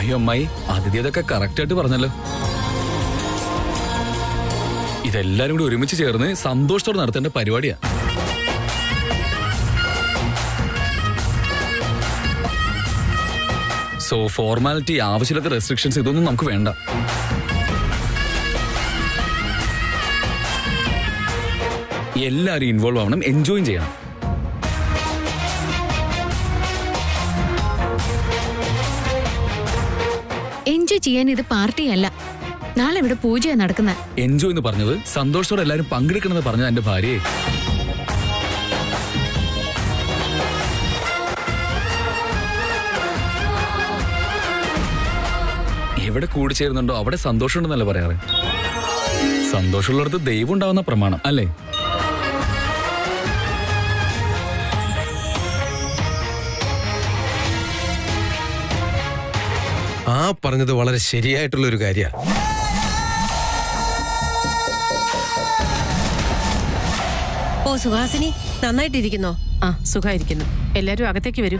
അയ്യോ അമ്മായി, അതിഥി അതൊക്കെ കറക്റ്റായിട്ട് പറഞ്ഞല്ലോ. ഇതെല്ലാരും കൂടി ഒരുമിച്ച് ചേർന്ന് സന്തോഷത്തോടെ നടത്തേണ്ട പരിപാടിയാ. സോ ഫോർമാലിറ്റി, ആവശ്യമില്ലാത്ത റെസ്ട്രിക്ഷൻസ് ഇതൊന്നും നമുക്ക് വേണ്ട. എല്ലാവരും ഇൻവോൾവ് ആവണം, എൻജോയ് ചെയ്യണം. എൻജോയ് ചെയ്യാൻ ഇത് പാർട്ടിയല്ല, നാളെ ഇവിടെ പൂജയാണ് നടക്കുന്നത്. എൻജോയ് എന്ന് പറഞ്ഞത് സന്തോഷത്തോടെ എല്ലാവരും പങ്കെടുക്കണമെന്ന് പറഞ്ഞത് എന്റെ ഭാര്യയെ. എവിടെ കൂടി ചേരുന്നുണ്ടോ അവിടെ സന്തോഷമുണ്ടെന്നല്ല പറയാറ്. സന്തോഷമുള്ളിടത്ത് ദൈവം ഉണ്ടാവുന്ന പ്രമാണം അല്ലേ? ആ പറഞ്ഞത് വളരെ ശരിയായിട്ടുള്ള ഒരു കാര്യമാണ്. ഓ സുഹാസിനി, നന്നായിട്ടിരിക്കുന്നോ? ആ, സുഖായിരിക്കുന്നു. എല്ലാരും അകത്തേക്ക് വരൂ.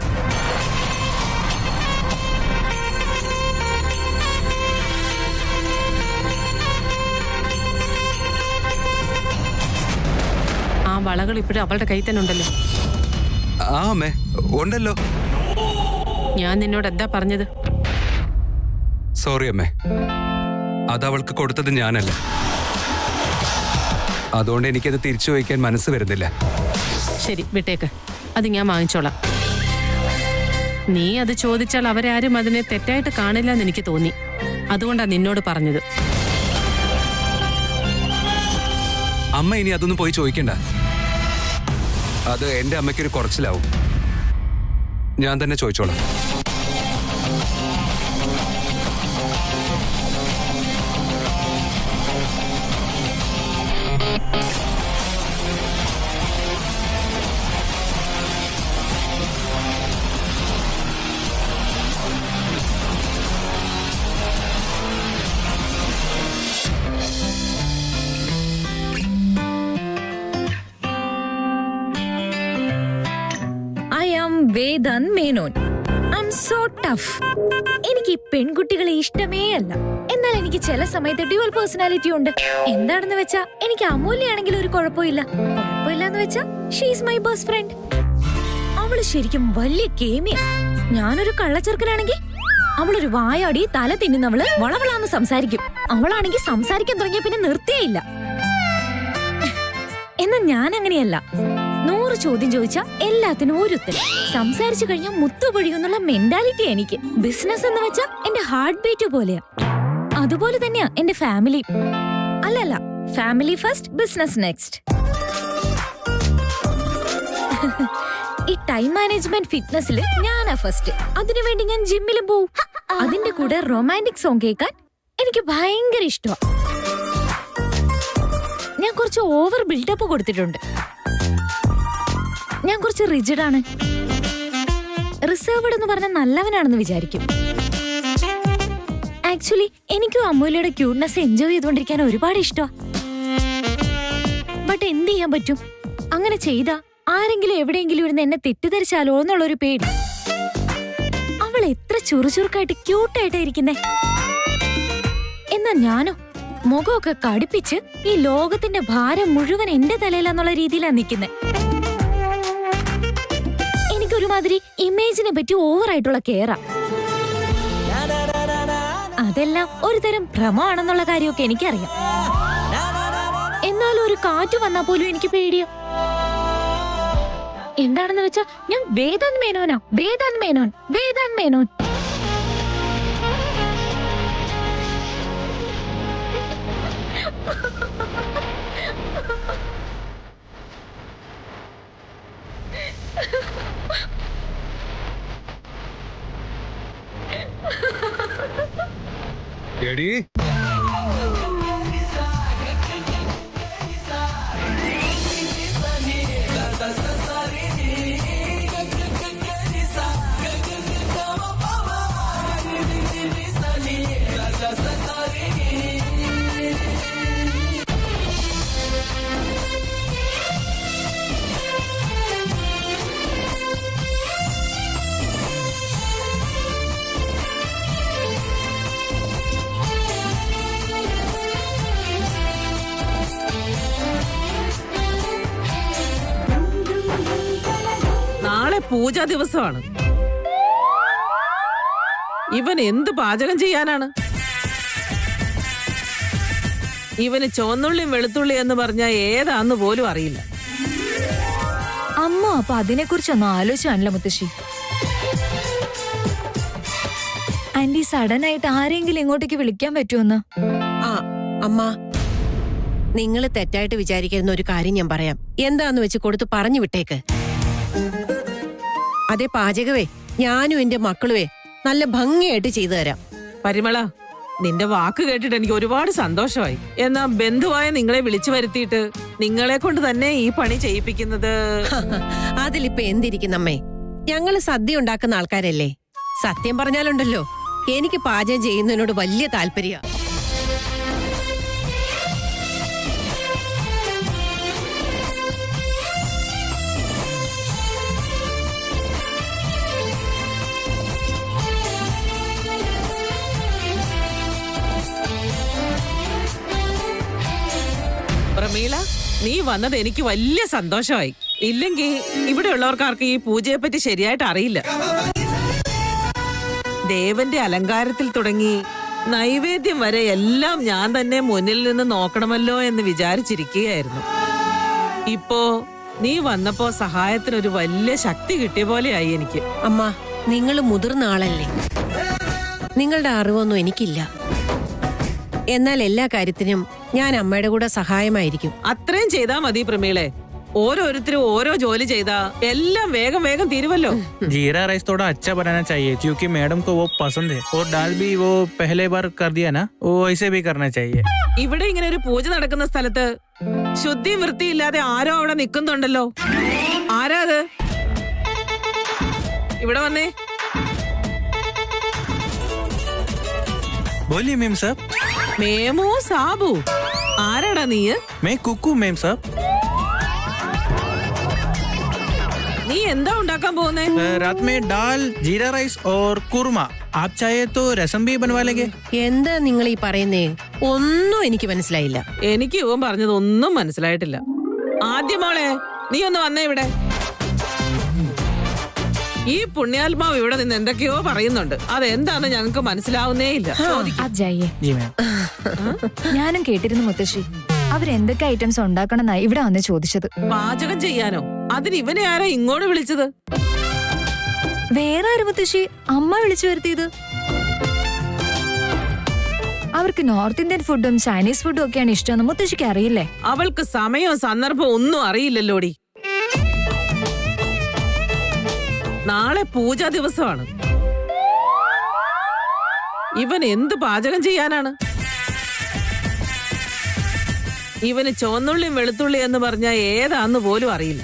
ആ വളകൾ ഇപ്പോഴും അവളുടെ കയ്യിൽ തന്നെ ഉണ്ടല്ലോ. ആ അമ്മേ, ഉണ്ടല്ലോ. ഞാൻ നിന്നോട് എന്താ പറഞ്ഞത്? സോറി അമ്മേ, അത് അവൾക്ക് കൊടുത്തത് ഞാനല്ല. അതുകൊണ്ട് എനിക്കത് തിരിച്ചു വയ്ക്കാൻ മനസ്സ് വരുന്നില്ല. ശരി, വിട്ടേക്ക്. അത് ഞാൻ വാങ്ങിച്ചോളാം. നീ അത് ചോദിച്ചാൽ അവരാരും അതിനെ തെറ്റായിട്ട് കാണില്ല എന്ന് എനിക്ക് തോന്നി. അതുകൊണ്ടാ നിന്നോട് പറഞ്ഞത്. അമ്മ ഇനി അതൊന്നും പോയി ചോദിക്കണ്ട. അത് എന്റെ അമ്മയ്ക്കൊരു കുറച്ചിലാവും. ഞാൻ തന്നെ ചോദിച്ചോളാം. Vedan Menon. I'm so tough. എനിക്ക് പെൺകുട്ടികളെ ഇഷ്ടമേ അല്ല. എന്നാൽ എനിക്ക് ചില സമയത്ത് ഡ്യുവൽ പേഴ്സണാലിറ്റി ഉണ്ട്. എന്താണെന്ന് വെച്ചാ എനിക്ക് അമൂല്യാണെങ്കിൽ ഒരു കുഴപ്പമില്ല. കുഴപ്പമില്ലാന്ന് വെച്ചാ ഷീസ് മൈ ബെസ്റ്റ് ഫ്രണ്ട്. അവള് ശരിക്കും വലിയ കേമിയ. ഞാനൊരു കള്ളച്ചെറുക്കനാണെങ്കിൽ അവളൊരു വായാടി തല തിന്നുന്നവള് വളവളാന്ന് സംസാരിക്കും. അവളാണെങ്കിൽ സംസാരിക്കാൻ തുടങ്ങിയ പിന്നെ നിർത്തിയേയില്ല. എന്നാൽ ഞാൻ അങ്ങനെയല്ല. 100 ചോദ്യം ചോദിച്ചാ എല്ലാത്തിനും ഒരു ഉത്തരം. സംസാരിച്ചു കഴിഞ്ഞാൽ മുത്തുപൊഴിയുന്നുള്ള മെന്റാലിറ്റി എനിക്ക്. ബിസിനസ് എന്ന് വെച്ചാ എന്റെ ഹാർട്ട് ബീറ്റ് പോലെയാ. അതുപോലെ തന്നെയാ എന്റെ ഫാമിലി. അല്ലല്ല, ഫാമിലി ഫസ്റ്റ്, ബിസിനസ് നെക്സ്റ്റ്. ഈ ടൈം മാനേജ്മെന്റ് ഫിറ്റ്നസിൽ ഞാനാ ഫസ്റ്റ്. അതിനുവേണ്ടി ഞാൻ ജിമ്മിലും പോവും. അതിന്റെ കൂടെ റൊമാൻറ്റിക് സോങ് കേൾക്കാൻ എനിക്ക് ഭയങ്കര ഇഷ്ടമാ. ഞാൻ കുറച്ച് ഓവർ ബിൽഡപ്പ് കൊടുത്തിട്ടുണ്ട്. ഞാൻ കുറച്ച് റിജിഡാണ്. റിസർവ്ഡ് എന്ന് പറഞ്ഞാൽ നല്ലവനാണെന്ന് വിചാരിക്കും. ആക്ച്വലി എനിക്കും അമൂല്യയുടെ ക്യൂട്ട്നെസ് എൻജോയ് ചെയ്തുകൊണ്ടിരിക്കാൻ ഒരുപാട് ഇഷ്ടമാ. ബട്ട് എന്ത് ചെയ്യാൻ പറ്റും? അങ്ങനെ ചെയ്താ ആരെങ്കിലും എവിടെയെങ്കിലും ഇരുന്ന് എന്നെ തെറ്റിദ്ധരിച്ചാലോ എന്നുള്ളൊരു പേടി. അവൾ എത്ര ചുറുചുറുക്കായിട്ട് ക്യൂട്ടായിട്ടാ ഇരിക്കുന്നേ. എന്നാ ഞാനോ മുഖമൊക്കെ കടുപ്പിച്ച് ഈ ലോകത്തിന്റെ ഭാരം മുഴുവൻ എന്റെ തലയിലാന്നുള്ള രീതിയിലാണ് നിൽക്കുന്നത്. എനിക്കൊരുമാതിരി ഇമേജിനെ പറ്റി ഓവറായിട്ടുള്ള കെയറാ. അതെല്ലാം ഒരു തരം ഭ്രമമാണെന്നുള്ള കാര്യമൊക്കെ എനിക്കറിയാം. എന്നാലും ഒരു കാറ്റ് വന്നാൽ പോലും എനിക്ക് പേടിയാ. എന്താണെന്ന് വെച്ചാ ഞാൻ വേദൻ മേനോനാ. വേദൻ മേനോൻ, വേദൻ മേനോൻ. എടി പൂജാ ദിവസമാണ്. ഇവൻ എന്ത് പാചകം ചെയ്യാനാണ്? ഇവന് ചുവന്നുള്ളിയും വെളുത്തുള്ളി എന്ന് പറഞ്ഞാൽ ഏതാന്ന് പോലും അറിയില്ല. അമ്മ അപ്പൊ അതിനെ കുറിച്ചൊന്നും ആലോചിച്ചാണല്ലോ മുത്തശ്ശി. ആന്റി സഡൻ ആയിട്ട് ആരെങ്കിലും ഇങ്ങോട്ടേക്ക് വിളിക്കാൻ പറ്റുമെന്ന്? ആ അമ്മ, നിങ്ങൾ തെറ്റായിട്ട് വിചാരിക്കുന്ന ഒരു കാര്യം ഞാൻ പറയാം. എന്താന്ന് വെച്ച് കൊടുത്ത് പറഞ്ഞു വിട്ടേക്ക്. അതേ പാചകവേ ഞാനും എന്റെ മക്കളുവേ നല്ല ഭംഗിയായിട്ട് ചെയ്തു തരാം. പരിമള, നിന്റെ വാക്ക് കേട്ടിട്ട് എനിക്ക് ഒരുപാട് സന്തോഷമായി. എന്നാ ബന്ധുവായ നിങ്ങളെ വിളിച്ചു വരുത്തിയിട്ട് നിങ്ങളെ കൊണ്ട് തന്നെ ഈ പണി ചെയ്യിപ്പിക്കുന്നത്? അതിലിപ്പോ എന്തിരിക്കുന്നമ്മേ, ഞങ്ങള് സദ്യ ഉണ്ടാക്കുന്ന ആൾക്കാരല്ലേ. സത്യം പറഞ്ഞാലുണ്ടല്ലോ, എനിക്ക് പാചകം ചെയ്യുന്നതിനോട് വലിയ താല്പര്യ. പ്രമീള, നീ വന്നത് എനിക്ക് വലിയ സന്തോഷമായി. ഇല്ലെങ്കിൽ ഇവിടെ ഉള്ളവർക്കാർക്ക് ഈ പൂജയെ പറ്റി ശരിയായിട്ട് അറിയില്ല. ദേവന്റെ അലങ്കാരത്തിൽ തുടങ്ങി നൈവേദ്യം വരെ എല്ലാം ഞാൻ തന്നെ മുന്നിൽ നിന്ന് നോക്കണമല്ലോ എന്ന് വിചാരിച്ചിരിക്കുകയായിരുന്നു. ഇപ്പോ നീ വന്നപ്പോ സഹായത്തിനൊരു വലിയ ശക്തി കിട്ടിയ പോലെയായി എനിക്ക്. അമ്മ, നിങ്ങൾ മുതിർന്ന ആളല്ലേ, നിങ്ങളുടെ അറിവൊന്നും എനിക്കില്ല. എന്നാൽ എല്ലാ കാര്യത്തിനും ഞാൻ അമ്മയുടെ കൂടെ സഹായമായിരിക്കും. അത്രയും ചെയ്താ മതി പ്രമീളെ. ഓരോരുത്തരും ഓരോ ജോലി ചെയ്താ എല്ലാം വേഗം വേഗം തീരുവല്ലോ. जीरा राइस थोड़ा अच्छा बनाना चाहिए क्योंकि मैडम को वो पसंद है और दाल भी वो पहले बार कर दिया ना, वो ऐसे भी करना चाहिए. ഇവിടെ ഇങ്ങനെ ഒരു പൂജ നടക്കുന്ന സ്ഥലത്ത് ശുദ്ധിയും വൃത്തിയില്ലാതെ ആരോ അവിടെ നിൽക്കുന്നുണ്ടല്ലോ. ആരാ അത്? ഇവിടെ വന്നേ. बोलिए मैम साहब. മേമു സാബു, ആരാടാ നീ? मैं कुकू मैम साहब. നീ എന്താ ഉണ്ടാക്കാൻ പോകുന്നേ? रात में दाल, जीरा राइस और कुरमा. आप चाहे तो रसम भी बनवा लेंगे. എന്താ നിങ്ങൾ ഈ പറയുന്നേ? ഒന്നും എനിക്ക് മനസ്സിലായില്ല. എനിക്ക് ഇവൻ പറഞ്ഞതൊന്നും മനസ്സിലായിട്ടില്ല. ആദ്യം മോളെ, നീ ഒന്ന് വന്നേ ഇവിടെ. ഈ പുണ്യാത്മാവ് ഇവിടെ നിന്ന് എന്തൊക്കെയോ പറയുന്നുണ്ട്. അതെന്താന്ന് ഞങ്ങൾക്ക് മനസ്സിലാവുന്നേ ഇല്ല. അജയ്യേ, जी मैम. ഞാനും കേട്ടിരുന്നു മുത്തശ്ശി. അവരെന്തൊക്കെ ഐറ്റംസ് ഉണ്ടാക്കണമെന്നാ ഇവിടെ വന്ന് ചോദിച്ചത്. പാചകം ചെയ്യാനോ? അതിന് ഇവനെ ആരാ ഇങ്ങോട്ട് വിളിച്ചത്? വേറെ ആര് മുത്തശ്ശി? അമ്മ വിളിച്ചു വരുത്തിയത്. അവർക്ക് നോർത്ത് ഇന്ത്യൻ ഫുഡും ചൈനീസ് ഫുഡും ഒക്കെയാണ് ഇഷ്ടമെന്ന് മുത്തശ്ശിക്ക് അറിയില്ലേ? അവൾക്ക് സമയവും സന്ദർഭവും ഒന്നും അറിയില്ലല്ലോടി. നാളെ പൂജാ ദിവസമാണ്. ഇവൻ എന്ത് പാചകം ചെയ്യാനാണ്? ഇവന് ചുവന്നുള്ളിയും വെളുത്തുള്ളി എന്ന് പറഞ്ഞാൽ ഏതാന്ന് പോലും അറിയില്ല.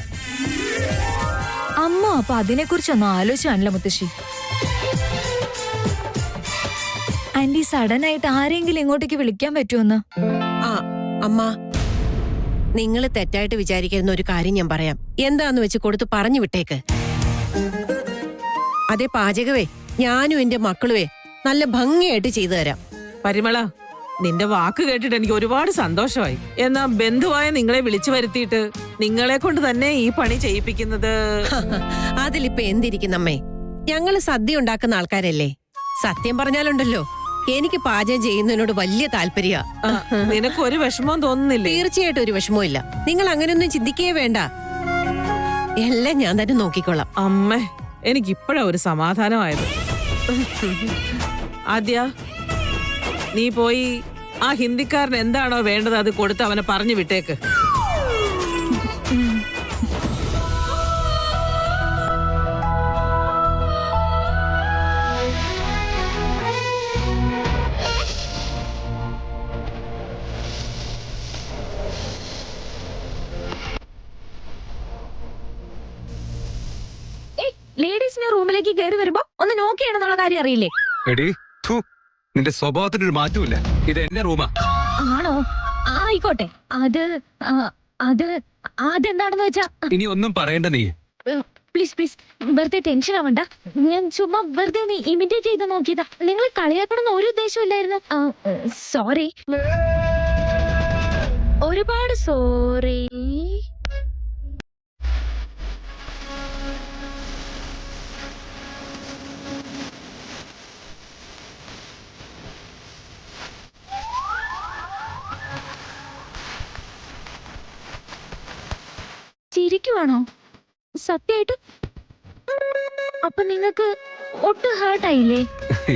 അമ്മ അപ്പൊ അതിനെ കുറിച്ചൊന്നും ആലോചിച്ചാണല്ലോ മുത്തശ്ശി. ആന്റി സഡൻ ആയിട്ട് ആരെങ്കിലും ഇങ്ങോട്ടേക്ക് വിളിക്കാൻ പറ്റുമെന്ന്? ആ അമ്മ, നിങ്ങൾ തെറ്റായിട്ട് വിചാരിക്കുന്ന ഒരു കാര്യം ഞാൻ പറയാം. എന്താന്ന് വെച്ച് കൊടുത്ത് പറഞ്ഞു വിട്ടേക്ക്. അതേ പാചകവേ ഞാനും എന്റെ മക്കളുവേ നല്ല ഭംഗിയായിട്ട് ചെയ്തു തരാം. പരിമള, നിന്റെ വാക്ക് കേട്ടിട്ട് എനിക്ക് ഒരുപാട് സന്തോഷമായി. എന്നാ ബന്ധുവായ നിങ്ങളെ വിളിച്ചു വരുത്തിയിട്ട് നിങ്ങളെ കൊണ്ട് തന്നെ ഈ പണി ചെയ്യിപ്പിക്കുന്നത്? അതിലിപ്പോ എന്തിരിക്കുന്നമ്മേ, ഞങ്ങള് സദ്യ ഉണ്ടാക്കുന്ന ആൾക്കാരല്ലേ. സത്യം പറഞ്ഞാലുണ്ടല്ലോ, എനിക്ക് പാചകം ചെയ്യുന്നതിനോട് വലിയ താല്പര്യ. നിനക്ക് ഒരു വിഷമവും തോന്നുന്നില്ലേ? തീർച്ചയായിട്ടും ഒരു വിഷമവും ഇല്ല. നിങ്ങൾ അങ്ങനെയൊന്നും ചിന്തിക്കേ വേണ്ട. എല്ലാം ഞാൻ തന്നെ നോക്കിക്കോളാം. അമ്മേ, എനിക്കിപ്പോഴാ ഒരു സമാധാനമായത്. ആദ്യ, നീ പോയി ആ ഹിന്ദിക്കാരൻ എന്താണോ വേണ്ടത് അത് കൊടുത്ത് അവനെ പറഞ്ഞു വിട്ടേക്ക്. ലേഡീസിനെ റൂമിലേക്ക് കയറി വരുമ്പോ ഒന്ന് നോക്കിയാണെന്നുള്ള കാര്യം അറിയില്ലേ? എടി, ഥു, നിന്റെ സ്വഭാവത്തിനൊരു മാറ്റമില്ല. ഇത് എന്റെ റൂമാ. ആണോ? ആയിക്കോട്ടെ. അതെന്താണെന്ന് വെച്ചാ ഇനി ഒന്നും പറയണ്ട നീ. പ്ലീസ് പ്ലീസ്, വെറുതെ ടെൻഷൻ ആവണ്ട. ഞാൻ ചുമ്മാ വെറുതെ നീ ഇമിറ്റേറ്റ് ചെയ്ത് നോക്കിയതാ. നിങ്ങൾ കളിയാക്കണമെന്ന് ഒരു ഉദ്ദേശമില്ലായിരുന്നു. സോറി, ഒരുപാട് സോറി. അഭിനയിക്കുവാണോ സത്യമായിട്ട്? അപ്പൊ നിങ്ങക്ക് ഒട്ടും ഹേർട്ടായില്ലേ?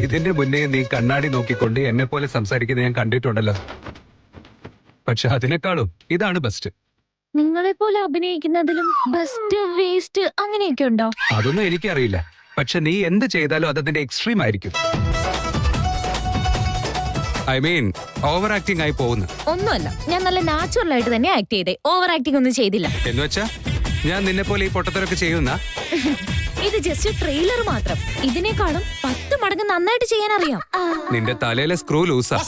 ഇതിന്റെ മുന്നേ നീ കണ്ണാടി നോക്കിക്കൊണ്ട് എന്നെ പോലെ സംസാരിക്കുന്നത് ഞാൻ കണ്ടിട്ടുണ്ടല്ലോ. പക്ഷെ അതിനേക്കാളും ഇതാണ് ബെസ്റ്റ്. നിങ്ങളെ പോലെ അഭിനയിക്കുന്നതിലും ബെസ്റ്റ് വേസ്റ്റ് അങ്ങനെയൊക്കെ ഉണ്ടോ? അതൊന്നും എനിക്കറിയില്ല. പക്ഷെ നീ എന്ത് ചെയ്താലും അതതിന്റെ എക്സ്ട്രീം ആയിരിക്കും. ഐ മീൻ ഓവർ ആക്ടിംഗ് ആയി പോകുന്നു. ഒന്നുമല്ല, ഞാൻ നല്ല നാച്ചുറൽ ആയിട്ട് തന്നെ ആക്ട് ചെയ്തേ. ഓവർ ആക്ടിംഗ് ഒന്നും ചെയ്തില്ല. എന്ന് വെച്ചാ ഞാൻ നിന്നെ പോലെ ഈ പൊട്ടത്തരൊക്കെ ചെയ്യുന്ന? ഇത് ജസ്റ്റ് ട്രെയിലർ മാത്രം. ഇതിനേക്കാളും 10 മടങ്ങ് നന്നായിട്ട് ചെയ്യാൻ അറിയാം. നിന്റെ തലയിലെ സ്ക്രൂ ലൂസാ.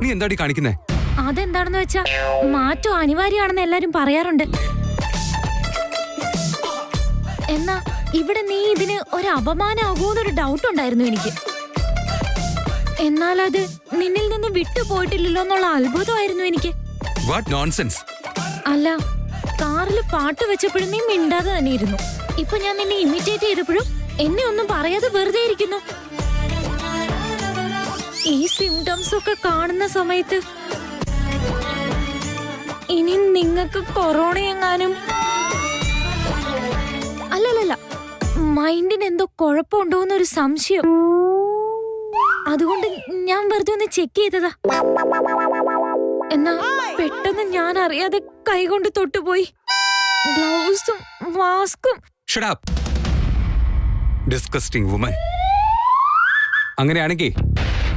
നീ എന്താടി കാണിക്കുന്നേ? അതെന്താണെന്ന് വെച്ചാ മാറ്റം അനിവാര്യമാണെന്ന് എല്ലാരും പറയാറുണ്ട്. എന്നാ ഇവിടെ നീ ഇതിന് ഒരു അപമാനമാകുമെന്നൊരു ഡൗട്ട് ഉണ്ടായിരുന്നു എനിക്ക്. എന്നാൽ അത് നിന്നിൽ നിന്ന് വിട്ടുപോയിട്ടില്ലല്ലോ എന്നുള്ള അത്ഭുതമായിരുന്നു എനിക്ക്. What nonsense. അല്ല, കാറിൽ പാട്ട് വെച്ചപ്പോഴും നീ മിണ്ടാതെ തന്നെ ഇരുന്നു. ഇപ്പൊ ഞാൻ നിന്നെ ഇമിറ്റേറ്റ് ചെയ്തപ്പോഴും എന്നെ ഒന്നും പറയാതെ വെറുതെ ഇരിക്കുന്നു. ഈ സിംറ്റംസ് ഒക്കെ കാണുന്ന സമയത്ത് ഇനി നിങ്ങൾക്ക് കൊറോണ എങ്ങാനും അല്ലല്ല മൈൻഡിന് എന്തോ കുഴപ്പമുണ്ടോ എന്നൊരു സംശയം. അതുകൊണ്ട് ഞാൻ വെറുതെ ഒന്ന് ചെക്ക് ചെയ്തതാ. എന്നാ പെട്ടെന്ന് ഞാൻ അറിയാതെ കൈകൊണ്ട് തൊട്ടുപോയി. ഗ്ലൗസും മാസ്കും. Shut up disgusting woman. അങ്ങനെയാണെങ്കിൽ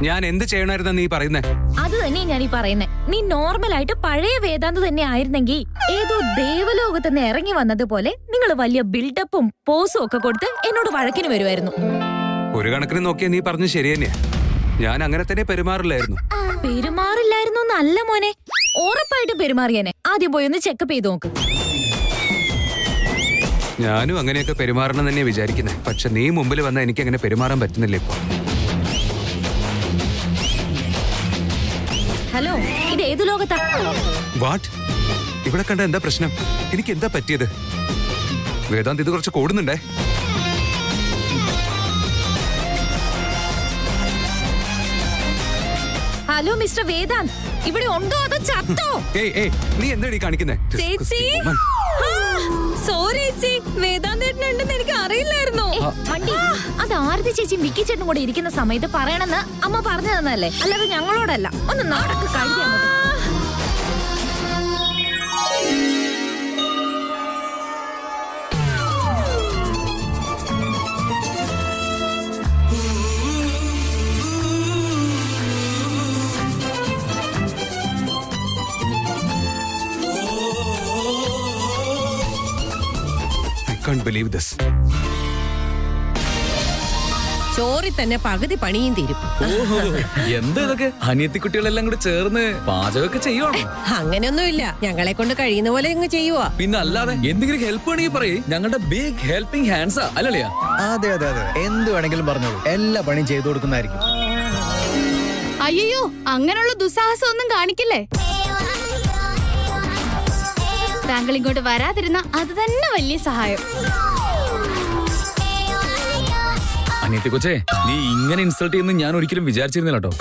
ഞാൻ എന്ത് ചെയ്യണമായിരുന്നു നീ പറയുന്നേ? അത് തന്നെ ഞാൻ ഈ പറയുന്നേ. നീ നോർമലായിട്ട് പഴയ വേദാന്ത് തന്നെ ആയിരുന്നെങ്കിൽ ഏതോ ദേവലോകത്തുനിന്ന് ഇറങ്ങി വന്നതുപോലെ നിങ്ങൾ വലിയ ബിൽഡപ്പും പോസും ഒക്കെ കൊടുത്ത് എന്നോട് വഴക്കിന് വരുമായിരുന്നു. ഒരു കണക്കിന് നോക്കിയാ നീ പറഞ്ഞു ശരി തന്നെയാ. ഞാൻ അങ്ങനെ തന്നെ പെരുമാറില്ലായിരുന്നു. പെരുമാറില്ലായിരുന്നു എന്നല്ല മോനെ, ഉറപ്പായിട്ട് പെരുമാറിയനെ. ആദ്യം പോയി ഒന്ന് ചെക്കപ്പ് ചെയ്ത് നോക്ക്. ഞാനും അങ്ങനെയൊക്കെ പെരുമാറണം തന്നെ വിചാരിക്കുന്നത്. പക്ഷെ നീ മുമ്പിൽ വന്നാൽ എനിക്ക് അങ്ങനെ പെരുമാറാൻ പറ്റുന്നില്ല ഇപ്പൊ. ഹലോ, ഇത് ഏതു ലോകത്താ? വാട്ട്? ഇവിടെ കണ്ട എന്താ പ്രശ്നം? എനിക്ക് എന്താ പറ്റിയത്? വേദാന്ത് ഇത് കുറച്ച് കൂടുന്നുണ്ടേ. ഹലോ മിസ്റ്റർ വേദാന്ത്, ഇവിടെ ഉണ്ടോ അതോ ചത്തോ? നീ എന്താടി കാണിക്കുന്നേ? ചേച്ചി, സോറി ചേച്ചി, വേദാന്ത് ഏട്ടനുണ്ടെന്ന് എനിക്ക് അറിയില്ലായിരുന്നു. അത് ആരതി ചേച്ചി മിക്കി ചേട്ടനും കൂടെ ഇരിക്കുന്ന സമയത്ത് പറയണമെന്ന് അമ്മ പറഞ്ഞു തന്നല്ലേ, അല്ലാതെ ഞങ്ങളോടല്ല. ഒന്ന് നടക്ക് കഴിയാൻ മതി. Can't believe this. ചോറി തന്നെ പകുതി പണിയും തീരും. എന്താ ഇതൊക്കെ? അനിയത്തി കുട്ടികളെല്ലാം കൂടി ചേർന്ന് പാചകമൊക്കെ ചെയ്യുവാണോ? അങ്ങനെയൊന്നുമില്ല, ഞങ്ങളെ കൊണ്ട് കഴിയുന്ന പോലെ അങ്ങ് ചെയ്യുവാ. പിന്നെ അല്ലാതെ എന്തെങ്കിലും ഹെൽപ്പ് വേണമെങ്കിൽ പറയേ, ഞങ്ങളുടെ ബിഗ് ഹെൽപ്പിംഗ് ഹാൻഡ്സാ അല്ലേ? അതെ അതെ അതെ, എന്ത് വേണമെങ്കിലും പറഞ്ഞോളൂ, എല്ലാ പണിയും ചെയ്തു കൊടുക്കുന്നതായിരിക്കും. അയ്യോ, അങ്ങനെയുള്ള ദുസ്സാഹസം ഒന്നും കാണിക്കില്ലേ. താങ്കൾ ഇങ്ങോട്ട് വരാതിരുന്ന അത് തന്നെ വലിയ സഹായം. അനിയത്തി കൊച്ചേ, നീ ഇങ്ങനെ ഇൻസൾട്ട് ചെയ്യുന്ന ഞാൻ ഒരിക്കലും വിചാരിച്ചിരുന്നില്ല കേട്ടോ.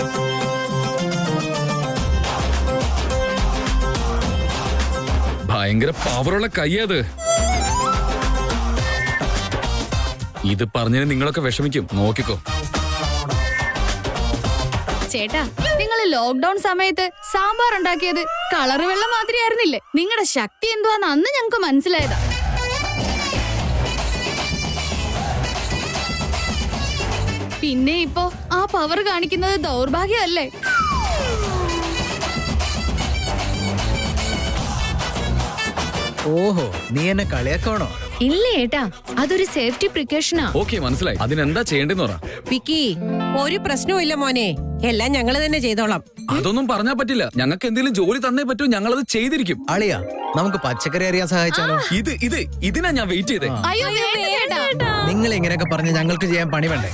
ഭയങ്കര പവറുള്ള കയ്യത്. ഇത് പറഞ്ഞതിന് നിങ്ങളൊക്കെ വിഷമിക്കും, നോക്കിക്കോ. ചേട്ടാ, നിങ്ങൾ ലോക്ക്ഡൌൺ സമയത്ത് സാമ്പാർ ഉണ്ടാക്കിയത് കളറ് വെള്ളം മാതിരി ആയിരുന്നില്ലേ? നിങ്ങളുടെ ശക്തി എന്തുവാന്ന് അന്ന് ഞങ്ങൾക്ക് മനസ്സിലായതാ. പിന്നെ ഇപ്പോ ആ പവർ കാണിക്കുന്നത് ദൗർഭാഗ്യമല്ലേ? ഓഹോ, നീ എന്നെ കളിയാക്കണോ? ഇല്ല ഏട്ടാ, അതൊരു സേഫ്റ്റി പ്രിക്കോഷനാ. ഓക്കെ, മനസ്സിലായി. അതിനെന്താ ചെയ്യേണ്ടെന്ന് പറ. വിക്കി, ഒരു പ്രശ്നവും ഇല്ല മോനെ, എല്ലാം ഞങ്ങള് തന്നെ ചെയ്തോളാം. അതൊന്നും പറഞ്ഞാ പറ്റില്ല. ഞങ്ങൾക്ക് എന്തെങ്കിലും ജോലി തന്നേ പറ്റൂ, ഞങ്ങളത് ചെയ്തിരിക്കും. അളിയാ, നമുക്ക് പച്ചക്കറി അറിയാൻ സഹായിച്ചാലോ? ഇതിനാ ഞാൻ വെയിറ്റ് ചെയ്തേ. അയ്യോ വേണ്ട ഏട്ടാ. നിങ്ങൾ ഇങ്ങനെയൊക്കെ പറഞ്ഞ് ഞങ്ങൾക്ക് ചെയ്യാൻ പണി വേണ്ടേ?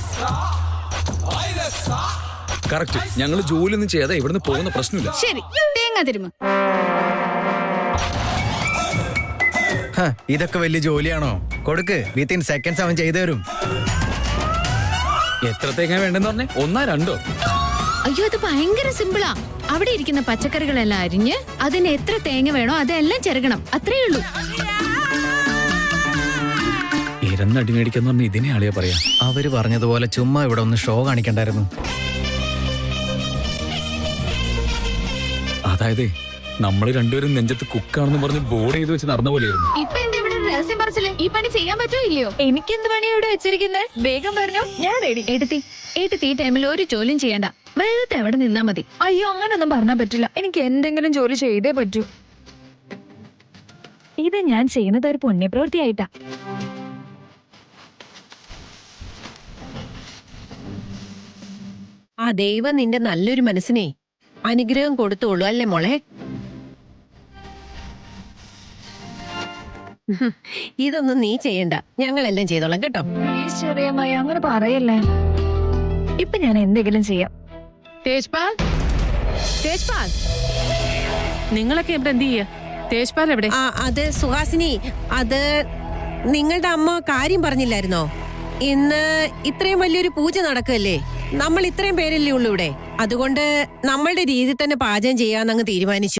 കറക്റ്റ്. ഞങ്ങൾ ജോലി ഒന്നും ചെയ്യാതെ ഇവിടുന്ന് പോകുന്ന പ്രശ്നമില്ല. ശരി, തേങ്ങ തിരുമ. ഹ, ഇതൊക്കെ വലിയ ജോലിയാണോ? കൊടുക്ക്, വിത്തിൻ സെക്കൻഡ്സ് അവൻ ചെയ്തു തരും. എത്ര തേങ്ങ വേണ്ടെന്ന് പറഞ്ഞേ? 1 2? അയ്യോ, അത് ഭയങ്കര സിമ്പിളാ. അവിടെ ഇരിക്കുന്ന പച്ചക്കറികളെല്ലാം അരിഞ്ഞ് അതിന് എത്ര തേങ്ങ വേണോ അതെല്ലാം ചെറുകണം, അത്രേ ഉള്ളൂ. ഇരന്നടി മേടിക്കാന്ന് പറഞ്ഞ ഇതിനെ ആളിയാ പറയാ. അവര് പറഞ്ഞതുപോലെ ചുമ്മാ ഇവിടെ ഒന്ന് ഷോ കാണിക്കണ്ടായിരുന്നു. അതായത് നമ്മൾ രണ്ടുപേരും നെഞ്ചത്ത് കുക്കാണെന്ന് പറഞ്ഞ് ബോർഡ് ചെയ്ത് വെച്ച് നടന്ന പോലെയായിരുന്നു. ഇപ്പൊ എന്താ ഇവിടെ രഹസ്യം പറച്ചില്? ഈ പണി ചെയ്യാൻ പറ്റോ ഇല്ലയോ? എനിക്കെന്ത് പണിയാ ഇവിടെ വെച്ചിരിക്കുന്നത്? വേഗം പറഞ്ഞു, ഞാൻ റെഡി. എടുത്തി ഈ ടൈമിൽ ഒരു ജോലിയും ചെയ്യണ്ട, വെറുതെ അവിടെ നിന്നാ മതി. അയ്യോ, അങ്ങനൊന്നും പറഞ്ഞാൽ പറ്റില്ല. എനിക്ക് എന്തെങ്കിലും ജോലി ചെയ്തേ പറ്റൂ. ഇത് ഞാൻ ചെയ്യുന്നത് ഒരു പുണ്യപ്രവൃത്തിയായിട്ടാ. ആ ദൈവം നിന്റെ നല്ലൊരു മനസ്സിനെ അനുഗ്രഹം കൊടുത്തോളൂ അല്ലേ മോളെ? ഇതൊന്നും നീ ചെയ്യണ്ട, ഞങ്ങളെല്ലാം ചെയ്തോളാം കേട്ടോ. ചെറിയമ്മായി അങ്ങനെ പറയല്ലേ. ഇപ്പൊ ഞാൻ എന്തെങ്കിലും ചെയ്യാം. തേജ്പാൽ, തേജ്പാൽ, നിങ്ങളൊക്കെ ഇവിടെ എന്ത് ചെയ്യാ? തേജ്പാൽ എവിടെ? അത് സുഹാസിനി, അത് നിങ്ങളുടെ അമ്മ കാര്യം പറഞ്ഞില്ലായിരുന്നോ? ഇന്ന് ഇത്രയും വലിയൊരു പൂജ നടക്കല്ലേ, നമ്മൾ ഇത്രയും പേരല്ലേ ഉള്ളൂ ഇവിടെ, അതുകൊണ്ട് നമ്മളുടെ രീതി തന്നെ പാചകം ചെയ്യാന്നങ്ങ് തീരുമാനിച്ചു.